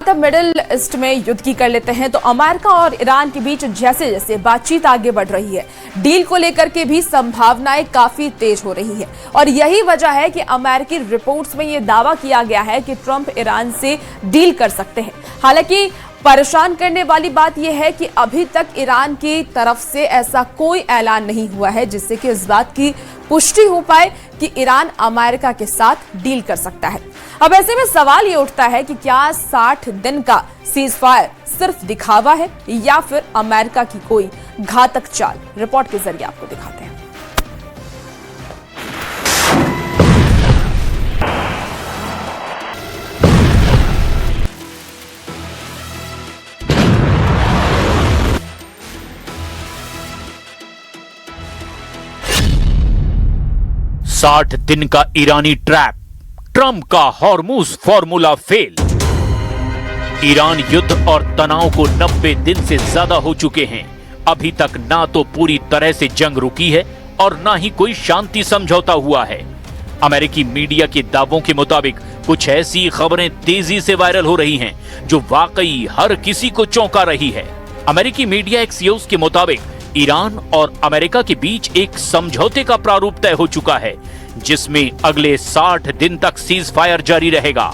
तब middle east में युद्ध की कर लेते हैं तो अमेरिका और ईरान के बीच जैसे जैसे बातचीत आगे बढ़ रही है, डील को लेकर के भी संभावनाएं काफी तेज हो रही है। और यही वजह है कि अमेरिकी रिपोर्ट्स में यह दावा किया गया है कि ट्रंप ईरान से डील कर सकते हैं। हालांकि परेशान करने वाली बात यह है कि अभी तक ईरान की तरफ से ऐसा कोई ऐलान नहीं हुआ है जिससे कि इस बात की पुष्टि हो पाए कि ईरान अमेरिका के साथ डील कर सकता है। अब ऐसे में सवाल ये उठता है कि क्या 60 दिन का सीज फायर सिर्फ दिखावा है या फिर अमेरिका की कोई घातक चाल। रिपोर्ट के जरिए आपको दिखाते हैं। साठ दिन का ईरानी ट्रैप, ट्रंप का हॉर्मुज फॉर्मूला फेल। ईरान युद्ध और तनाव को 90 दिन से ज्यादा हो चुके हैं। अभी तक ना तो पूरी तरह से जंग रुकी है और ना ही कोई शांति समझौता हुआ है। अमेरिकी मीडिया के दावों के मुताबिक कुछ ऐसी खबरें तेजी से वायरल हो रही हैं जो वाकई हर किसी को चौंका रही है। अमेरिकी मीडिया एक्सियोस के मुताबिक ईरान और अमेरिका के बीच एक समझौते का प्रारूप तय हो चुका है जिसमें अगले 60 दिन तक सीज फायर जारी रहेगा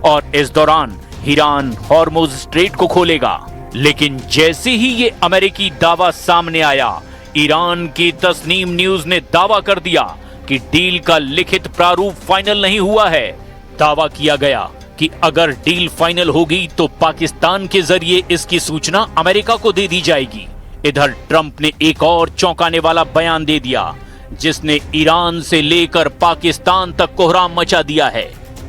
और इस दौरान ईरान हॉर्मुज स्ट्रेट को खोलेगा। लेकिन जैसे ही ये अमेरिकी दावा सामने आया, ईरान की तस्नीम न्यूज ने दावा कर दिया कि डील का लिखित प्रारूप फाइनल नहीं हुआ है। दावा किया गया कि अगर डील फाइनल होगी तो पाकिस्तान के जरिए इसकी सूचना अमेरिका को दे दी जाएगी। इधर ट्रंप ने एक और चौंकाने वाला बयान दे दिया जिसने ईरान से लेकर पाकिस्तान तक कोहराम मचा दिया है।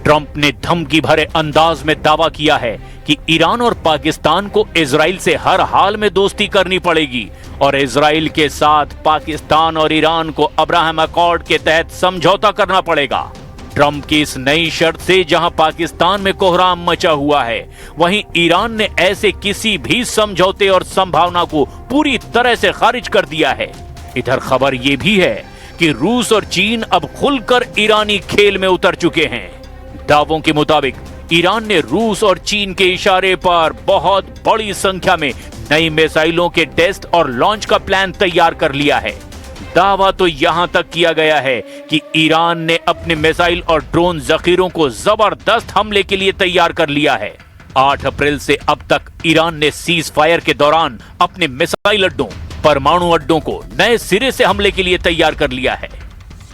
ट्रंप ने धमकी भरे अंदाज में दावा किया है कि ईरान और पाकिस्तान को इजराइल से हर हाल में दोस्ती करनी पड़ेगी और इजराइल के साथ पाकिस्तान और ईरान को अब्राहम अकॉर्ड के तहत समझौता करना पड़ेगा। ट्रंप की इस नई शर्त से जहां पाकिस्तान में कोहराम मचा हुआ है, वहीं ईरान ने ऐसे किसी भी समझौते और संभावना को पूरी तरह से खारिज कर दिया है। इधर खबर यह भी है कि रूस और चीन अब खुलकर ईरानी खेल में उतर चुके हैं। दावों के मुताबिक ईरान ने रूस और चीन के इशारे पर बहुत बड़ी संख्या में नई मिसाइलों के टेस्ट और लॉन्च का प्लान तैयार कर लिया है। दावा तो यहां तक किया गया है कि ईरान ने अपने मिसाइल और ड्रोन जखीरों को जबरदस्त हमले के लिए तैयार कर लिया है। 8 अप्रैल से अब तक ईरान ने सीज फायर के दौरान अपने मिसाइल अड्डों, परमाणु अड्डों को नए सिरे से हमले के लिए तैयार कर लिया है।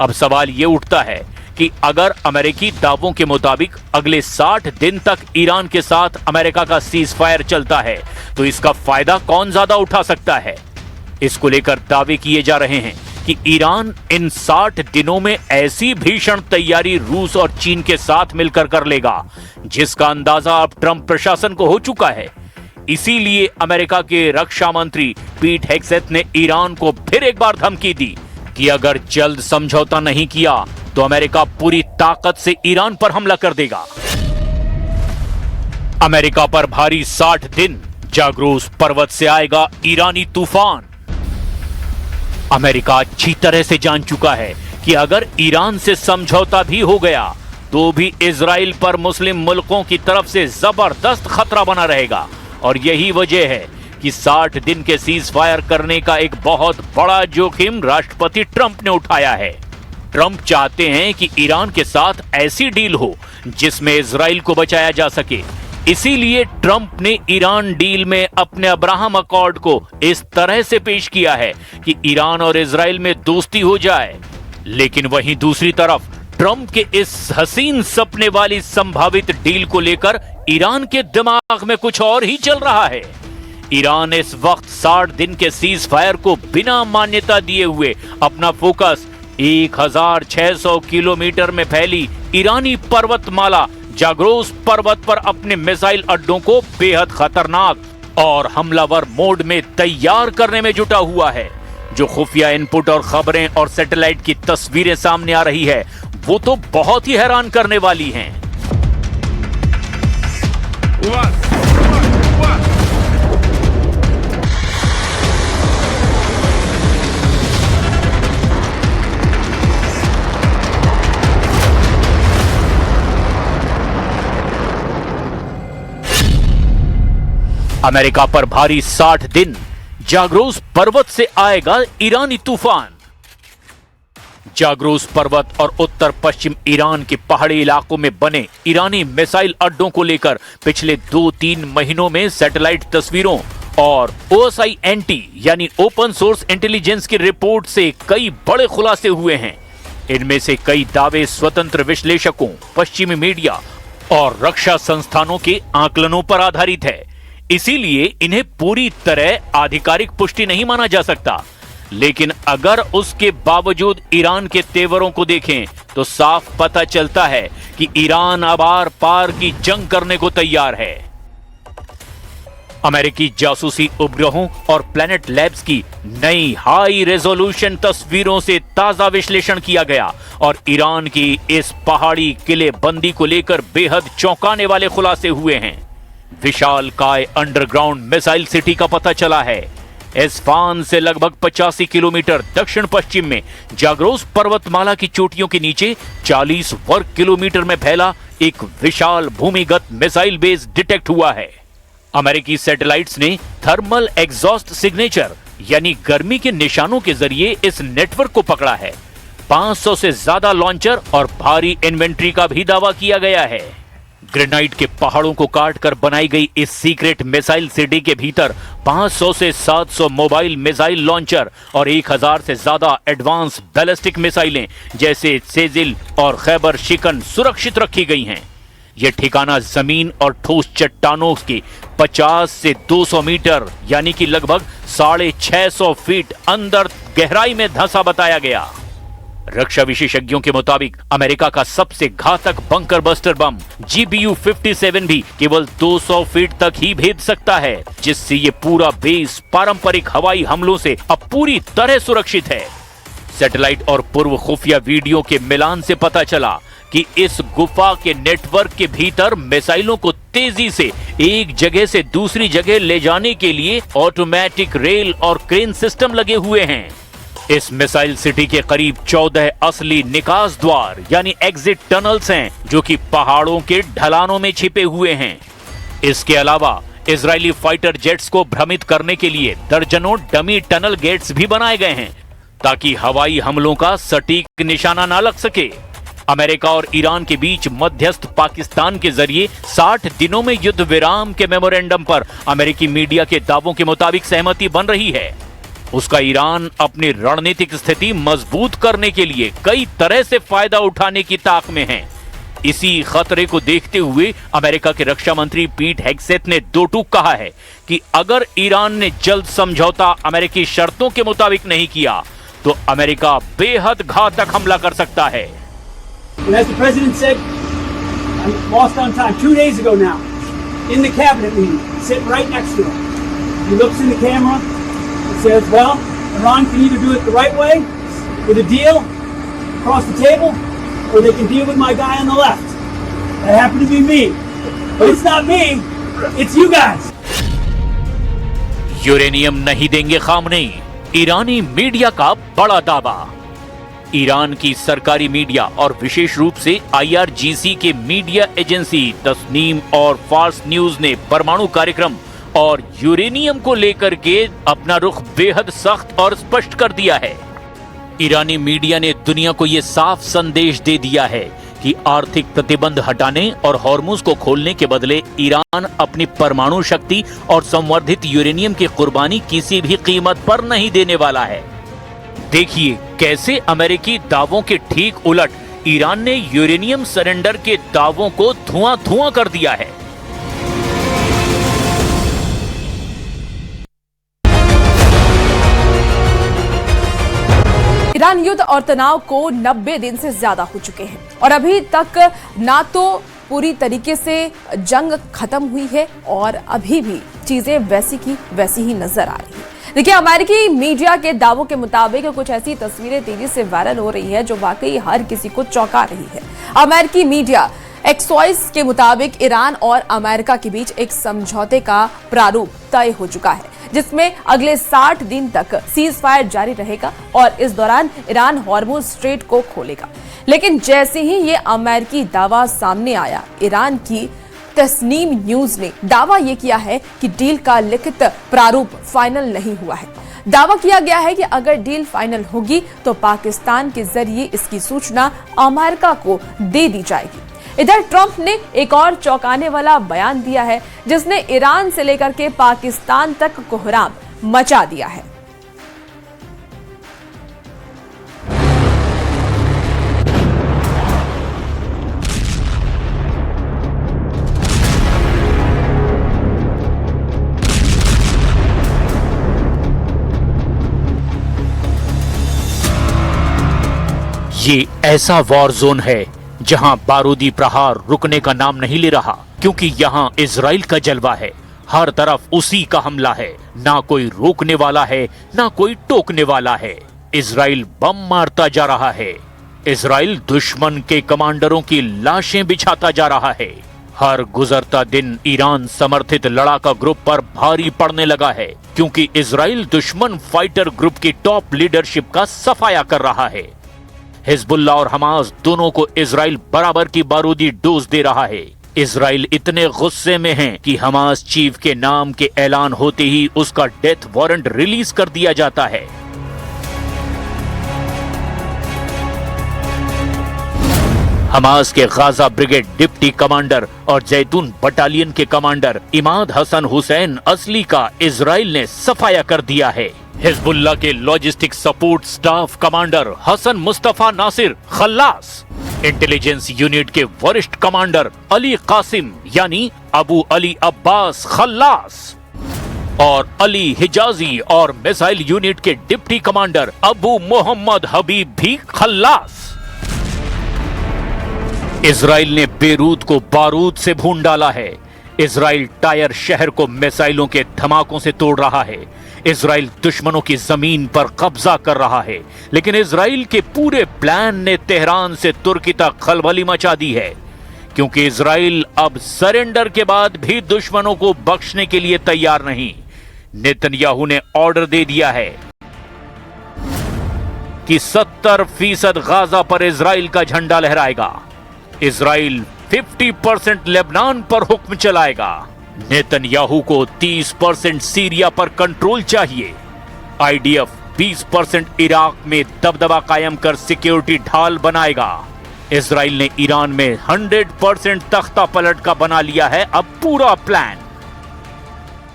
अब सवाल यह उठता है कि अगर अमेरिकी दावों के मुताबिक अगले 60 दिन तक ईरान के साथ अमेरिका का सीज फायर चलता है तो इसका फायदा कौन ज्यादा उठा सकता है। इसको लेकर दावे किए जा रहे हैं कि ईरान इन 60 दिनों में ऐसी भीषण तैयारी रूस और चीन के साथ मिलकर कर लेगा जिसका अंदाजा अब ट्रंप प्रशासन को हो चुका है। इसीलिए अमेरिका के रक्षा मंत्री पीट हेग्सेथ ने ईरान को फिर एक बार धमकी दी कि अगर जल्द समझौता नहीं किया तो अमेरिका पूरी ताकत से ईरान पर हमला कर देगा। अमेरिका पर भारी 60 दिन, जाग्रोस पर्वत से आएगा ईरानी तूफान। अमेरिका अच्छी तरह से जान चुका है कि अगर ईरान से समझौता भी हो गया तो भी इजराइल पर मुस्लिम मुल्कों की तरफ से जबरदस्त खतरा बना रहेगा और यही वजह है कि 60 दिन के सीज फायर करने का एक बहुत बड़ा जोखिम राष्ट्रपति ट्रंप ने उठाया है। ट्रंप चाहते हैं कि ईरान के साथ ऐसी डील हो जिसमें इजराइल को बचाया जा सके। इसीलिए ट्रंप ने ईरान डील में अपने अब्राहम अकॉर्ड को इस तरह से पेश किया है कि ईरान और इजराइल में दोस्ती हो जाए। लेकिन वहीं दूसरी तरफ ट्रंप के इस हसीन सपने वाली संभावित डील को लेकर ईरान के दिमाग में कुछ और ही चल रहा है। ईरान इस वक्त 60 दिन के सीज फायर को बिना मान्यता दिए हुए अपना फोकस 1600 किलोमीटर में फैली ईरानी पर्वतमाला जाग्रोस पर्वत पर अपने मिसाइल अड्डों को बेहद खतरनाक और हमलावर मोड में तैयार करने में जुटा हुआ है। जो खुफिया इनपुट और खबरें और सैटेलाइट की तस्वीरें सामने आ रही है वो तो बहुत ही हैरान करने वाली हैं। अमेरिका पर भारी 60 दिन, जाग्रोस पर्वत से आएगा ईरानी तूफान। जाग्रोस पर्वत और उत्तर पश्चिम ईरान के पहाड़ी इलाकों में बने ईरानी मिसाइल अड्डों को लेकर पिछले 2-3 महीनों में सैटेलाइट तस्वीरों और OSINT यानी ओपन सोर्स इंटेलिजेंस की रिपोर्ट से कई बड़े खुलासे हुए हैं। इनमें से कई दावे स्वतंत्र विश्लेषकों, पश्चिमी मीडिया और रक्षा संस्थानों के आकलनों पर आधारित है, इसीलिए इन्हें पूरी तरह आधिकारिक पुष्टि नहीं माना जा सकता। लेकिन अगर उसके बावजूद ईरान के तेवरों को देखें तो साफ पता चलता है कि ईरान अब आर पार की जंग करने को तैयार है। अमेरिकी जासूसी उपग्रहों और प्लैनेट लैब्स की नई हाई रेजोल्यूशन तस्वीरों से ताजा विश्लेषण किया गया और ईरान की इस पहाड़ी किले बंदी को लेकर बेहद चौंकाने वाले खुलासे हुए हैं। विशाल काय अंडरग्राउंड मिसाइल सिटी का पता चला है। एस्फान से लगभग 85 किलोमीटर दक्षिण पश्चिम में जाग्रोस पर्वतमाला की चोटियों के नीचे 40 वर्ग किलोमीटर में फैला एक विशाल भूमिगत मिसाइल बेस डिटेक्ट हुआ है। अमेरिकी सैटेलाइट्स ने थर्मल एग्जॉस्ट सिग्नेचर यानी गर्मी के निशानों के जरिए इस नेटवर्क को पकड़ा है। 500 से ज्यादा लॉन्चर और भारी इन्वेंट्री का भी दावा किया गया है। ग्रेनाइट के पहाड़ों को काटकर बनाई गई इस सीक्रेट मिसाइल सिटी के भीतर 500 से 700 मोबाइल मिसाइल लॉन्चर और 1000 से ज्यादा एडवांस बैलिस्टिक मिसाइलें जैसे सेजिल और खैबर शिकन सुरक्षित रखी गई हैं। यह ठिकाना जमीन और ठोस चट्टानों के 50 से 200 मीटर यानी कि लगभग 650 फीट अंदर गहराई में धंसा बताया गया। रक्षा विशेषज्ञों के मुताबिक अमेरिका का सबसे घातक बंकर बस्टर बम GBU-57 भी केवल 200 फीट तक ही भेद सकता है, जिससे ये पूरा बेस पारंपरिक हवाई हमलों से अब पूरी तरह सुरक्षित है। सैटेलाइट और पूर्व खुफिया वीडियो के मिलान से पता चला कि इस गुफा के नेटवर्क के भीतर मिसाइलों को तेजी से एक जगह से दूसरी जगह ले जाने के लिए ऑटोमेटिक रेल और क्रेन सिस्टम लगे हुए हैं। इस मिसाइल सिटी के करीब 14 असली निकास द्वार यानी एग्जिट टनल्स हैं, जो कि पहाड़ों के ढलानों में छिपे हुए हैं। इसके अलावा इजरायली फाइटर जेट्स को भ्रमित करने के लिए दर्जनों डमी टनल गेट्स भी बनाए गए हैं, ताकि हवाई हमलों का सटीक निशाना ना लग सके। अमेरिका और ईरान के बीच मध्यस्थ पाकिस्तान के जरिए 60 दिनों में युद्ध विराम के मेमोरेंडम पर अमेरिकी मीडिया के दावों के मुताबिक सहमति बन रही है। उसका ईरान अपनी रणनीतिक स्थिति मजबूत करने के लिए कई तरह से फायदा उठाने की ताक में है। इसी खतरे को देखते हुए अमेरिका के रक्षा मंत्री पीट हेगसेथ ने दो टूक कहा है कि अगर ईरान ने जल्द समझौता अमेरिकी शर्तों के मुताबिक नहीं किया तो अमेरिका बेहद घातक हमला कर सकता है। And as the president said, I'm lost on time, 2 days ago now, in the cabinet meeting, sitting right next to him, he looks in the camera and says, well, Iran can either do it the right way, with a deal across the table, or they can deal with my guy on the left. That happened to be me. But it's not me, it's you guys. Uranium नहीं देंगे Khamenei, ईरानी media का बड़ा दावा। Iran की सरकारी media और विशेष रूप से IRGC के मीडिया एजेंसी तस्नीम और फार्स न्यूज ने परमाणु कार्यक्रम और यूरेनियम को लेकर के अपना रुख बेहद सख्त और स्पष्ट कर दिया है। ईरानी मीडिया ने दुनिया को यह साफ संदेश दे दिया है कि आर्थिक प्रतिबंध हटाने और हॉर्मुज को खोलने के बदले ईरान अपनी परमाणु शक्ति और संवर्धित यूरेनियम की कुर्बानी किसी भी कीमत पर नहीं देने वाला है। देखिए कैसे अमेरिकी दावों के ठीक उलट ईरान ने यूरेनियम सरेंडर के दावों को धुआं-धुआं कर दिया है। ईरान युद्ध और तनाव को 90 दिन से ज्यादा हो चुके हैं और अभी तक ना तो पूरी तरीके से जंग खत्म हुई है और अभी भी चीजें वैसी की वैसी ही नजर आ रही है। देखिए, अमेरिकी मीडिया के दावों के मुताबिक कुछ ऐसी तस्वीरें तेजी से वायरल हो रही है जो वाकई हर किसी को चौंका रही है। अमेरिकी मीडिया एक्सॉइस के मुताबिक ईरान और अमेरिका के बीच एक समझौते का प्रारूप तय हो चुका है, जिसमें अगले 60 दिन तक सीज फायर जारी रहेगा और इस दौरान ईरान हॉर्मुज स्ट्रेट को खोलेगा। लेकिन जैसे ही ये अमेरिकी दावा सामने आया, ईरान की तस्नीम न्यूज ने दावा यह किया है कि डील का लिखित प्रारूप फाइनल नहीं हुआ है। दावा किया गया है कि अगर डील फाइनल होगी तो पाकिस्तान के जरिए इसकी सूचना अमेरिका को दे दी जाएगी। इधर ट्रंप ने एक और चौंकाने वाला बयान दिया है जिसने ईरान से लेकर के पाकिस्तान तक कोहराम मचा दिया है। ये ऐसा वॉर जोन है जहां बारूदी प्रहार रुकने का नाम नहीं ले रहा, क्योंकि यहां इजराइल का जलवा है। हर तरफ उसी का हमला है, ना कोई रोकने वाला है ना कोई टोकने वाला है। इजराइल बम मारता जा रहा है। इजराइल दुश्मन के कमांडरों की लाशें बिछाता जा रहा है। हर गुजरता दिन ईरान समर्थित लड़ाका ग्रुप पर भारी पड़ने लगा है, क्योंकि इजराइल दुश्मन फाइटर ग्रुप की टॉप लीडरशिप का सफाया कर रहा है। हिजबुल्लाह और हमास दोनों को इजराइल बराबर की बारूदी डोज दे रहा है। इजराइल इतने गुस्से में है कि हमास चीफ के नाम के ऐलान होते ही उसका डेथ वारंट रिलीज कर दिया जाता है। हमास के गाजा ब्रिगेड डिप्टी कमांडर और जैतून बटालियन के कमांडर इमाद हसन हुसैन असली का इजराइल ने सफाया कर दिया है। हिजबुल्लाह के logistic support staff commander Hassan Mustafa Nasser Khallas, intelligence unit के वरिष्ठ कमांडर अली कासिम यानी अबू अली अब्बास खल्लास और अली हिजाजी और मिसाइल यूनिट के डिप्टी कमांडर अबू मोहम्मद हबीब भी खल्लास। इजराइल ने बेरूत को बारूद से भून डाला है। इजराइल टायर शहर को मिसाइलों के धमाकों से तोड़ रहा है। इजराइल दुश्मनों की जमीन पर कब्जा कर रहा है, लेकिन इजराइल के पूरे प्लान ने तेहरान से तुर्की तक खलबली मचा दी है, क्योंकि इजराइल अब सरेंडर के बाद भी दुश्मनों को बख्शने के लिए तैयार नहीं। नेतन्याहू ने ऑर्डर दे दिया है कि 70% गाजा पर इजराइल का झंडा लहराएगा। इजराइल 50% लेबनान पर हुक्म चलाएगा। नेतन्याहू को 30% सीरिया पर कंट्रोल चाहिए। आईडीएफ 20% इराक में दबदबा कायम कर सिक्योरिटी ढाल बनाएगा। इजराइल ने ईरान में 100% तख्ता पलट का बना लिया है अब पूरा प्लान।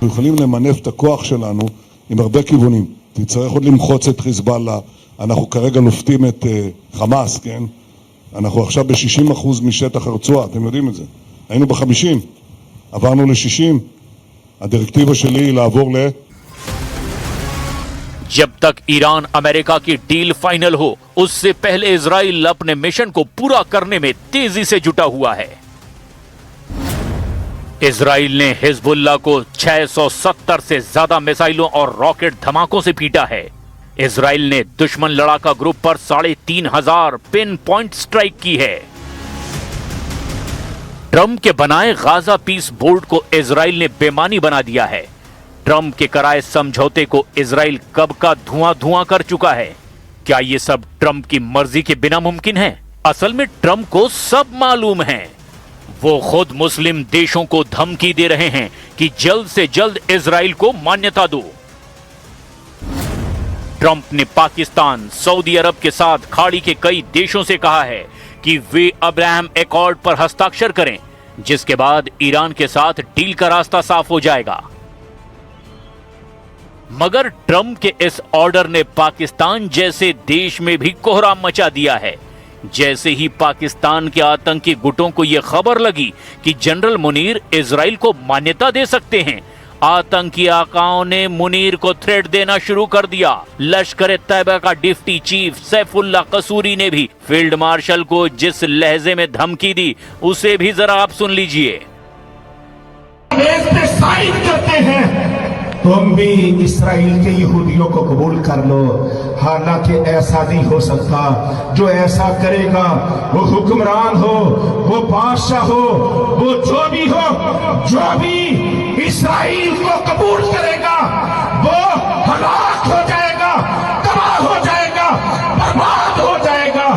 יכולים למנף את הכוח שלנו עם הרבה כיוונים. תצטרך עוד למחוץ את חיזבאללה. אנחנו כרגע לופתים את חמאס, כן? אנחנו עכשיו ב-60% משטח הרצועה, אתם יודעים את זה. היינו ב-50, עברנו ל-60. הדירקטיבה שלי היא לעבור ל... जब तक ईरान अमेरिका की डील फाइनल हो, उससे पहले इजराइल अपने मिशन को पूरा करने में तेजी से जुटा हुआ है। इजराइल ने हिजबुल्लाह को 670 से ज्यादा मिसाइलों और रॉकेट धमाकों से पीटा है। इजराइल ने दुश्मन लड़ाका ग्रुप पर 3500 पिन पॉइंट स्ट्राइक की है। ट्रंप के बनाए गाजा पीस बोर्ड को इजराइल ने बेमानी बना दिया है। ट्रंप के कराए समझौते को इजराइल कब का धुआं कर चुका है। क्या ये सब ट्रंप की मर्जी के बिना मुमकिन है? असल में ट्रंप को सब मालूम है। वो खुद मुस्लिम देशों को धमकी दे रहे हैं कि जल्द से जल्द इजराइल को मान्यता दो। ट्रंप ने पाकिस्तान, सऊदी अरब के साथ खाड़ी के कई देशों से कहा है कि वे अब्राहम एकॉर्ड पर हस्ताक्षर करें, जिसके बाद ईरान के साथ डील का रास्ता साफ हो जाएगा। मगर ट्रंप के इस ऑर्डर ने पाकिस्तान जैसे देश में भी कोहराम मचा दिया है। जैसे ही पाकिस्तान के आतंकी गुटों को यह खबर लगी कि जनरल मुनीर इजराइल को मान्यता दे सकते हैं, आतंकी आकाओं ने मुनीर को थ्रेट देना शुरू कर दिया। लश्कर तैयबा का डिप्टी चीफ सैफुल्लाह कसूरी ने भी फील्ड मार्शल को जिस लहजे में धमकी दी, उसे भी जरा आप सुन लीजिए। साइन करते हैं, तुम भी इसराइल के यहूदियों को कबूल कर लो। हालांकि ऐसा नहीं हो सकता। जो ऐसा करेगा वो हुक्मरान हो, वो बादशाह हो, वो जो भी इसराइल को कबूल करेगा वो हलाक हो जाएगा, तबाह हो जाएगा, बर्बाद हो जाएगा।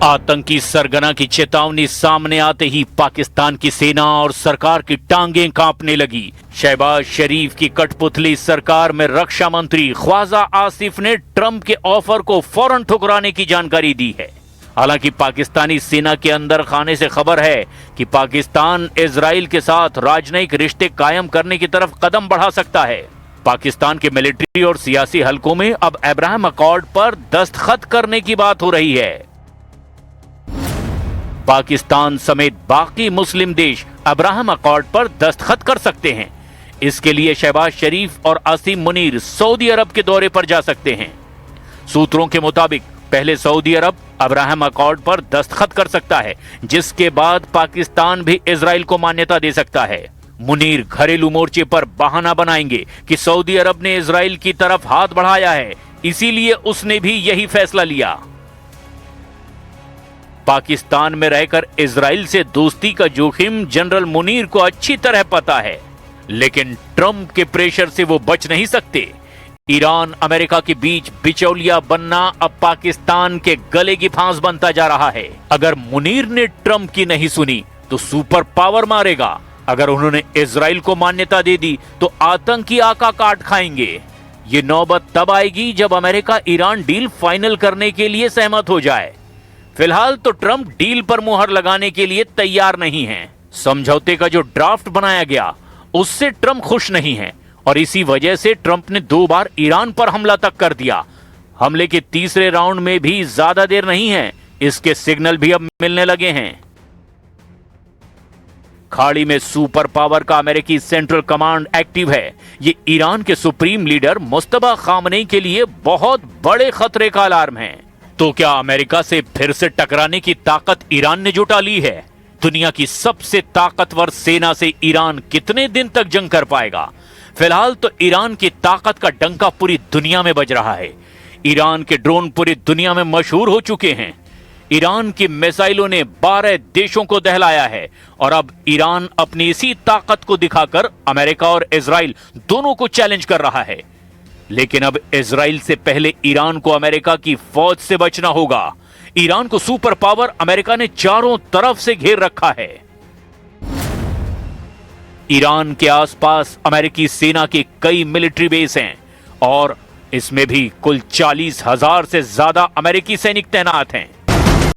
आतंकी सरगना की चेतावनी सामने आते ही पाकिस्तान की सेना और सरकार की टांगें कांपने लगी। शहबाज शरीफ की कठपुतली सरकार में रक्षा मंत्री ख्वाजा आसिफ ने ट्रंप के ऑफर को फौरन ठुकराने की जानकारी दी है। हालांकि पाकिस्तानी सेना के अंदर खाने से खबर है कि पाकिस्तान इजराइल के साथ राजनयिक रिश्ते कायम करने की तरफ कदम बढ़ा सकता है। पाकिस्तान के मिलिट्री और सियासी हलकों में अब अब्राहम अकॉर्ड पर दस्तखत करने की बात हो रही है। पाकिस्तान समेत बाकी मुस्लिम देश अब्राहम अकॉर्ड पर दस्तखत कर सकते हैं। इसके लिए शहबाज शरीफ और आसिम मुनीर सऊदी अरब के दौरे पर जा सकते हैं। सूत्रों के मुताबिक पहले सऊदी अरब अब्राहम अकॉर्ड पर दस्तखत कर सकता है, जिसके बाद पाकिस्तान भी इजराइल को मान्यता दे सकता है। मुनीर घरेलू मोर्चे पर बहाना बनाएंगे कि सऊदी अरब ने इजराइल की तरफ हाथ बढ़ाया है, इसीलिए उसने भी यही फैसला लिया। पाकिस्तान में रहकर इजराइल से दोस्ती का जोखिम जनरल मुनीर को अच्छी तरह पता है, लेकिन ट्रंप के प्रेशर से वो बच नहीं सकते। ईरान अमेरिका के बीच बिचौलिया बनना अब पाकिस्तान के गले की फांस बनता जा रहा है। अगर मुनीर ने ट्रंप की नहीं सुनी तो सुपर पावर मारेगा। अगर उन्होंने इजराइल को मान्यता दे दी तो आतंकी आका काट खाएंगे। ये नौबत तब आएगी जब अमेरिका ईरान डील फाइनल करने के लिए सहमत हो जाए। फिलहाल तो ट्रंप डील पर मुहर लगाने के लिए तैयार नहीं है। समझौते का जो ड्राफ्ट बनाया गया उससे ट्रंप खुश नहीं है और इसी वजह से ट्रंप ने 2 बार ईरान पर हमला तक कर दिया। हमले के तीसरे राउंड में भी ज्यादा देर नहीं है, इसके सिग्नल भी अब मिलने लगे हैं। खाड़ी में सुपर पावर का अमेरिकी सेंट्रल कमांड एक्टिव है। ये ईरान के सुप्रीम लीडर मुस्तफा खामनेई के लिए बहुत बड़े खतरे का अलार्म है। तो क्या अमेरिका से फिर से टकराने की ताकत ईरान ने जुटा ली है? दुनिया की सबसे ताकतवर सेना से ईरान कितने दिन तक जंग कर पाएगा? फिलहाल तो ईरान की ताकत का डंका पूरी दुनिया में बज रहा है। ईरान के ड्रोन पूरी दुनिया में मशहूर हो चुके हैं। ईरान की मिसाइलों ने 12 देशों को दहलाया है और अब ईरान अपनी इसी ताकत को दिखाकर अमेरिका और इजराइल दोनों को चैलेंज कर रहा है। लेकिन अब इजराइल से पहले ईरान को अमेरिका की फौज से बचना होगा। ईरान को सुपर पावर अमेरिका ने चारों तरफ से घेर रखा है। ईरान के आसपास अमेरिकी सेना के कई मिलिट्री बेस हैं और इसमें भी कुल 40,000 से ज्यादा अमेरिकी सैनिक तैनात हैं।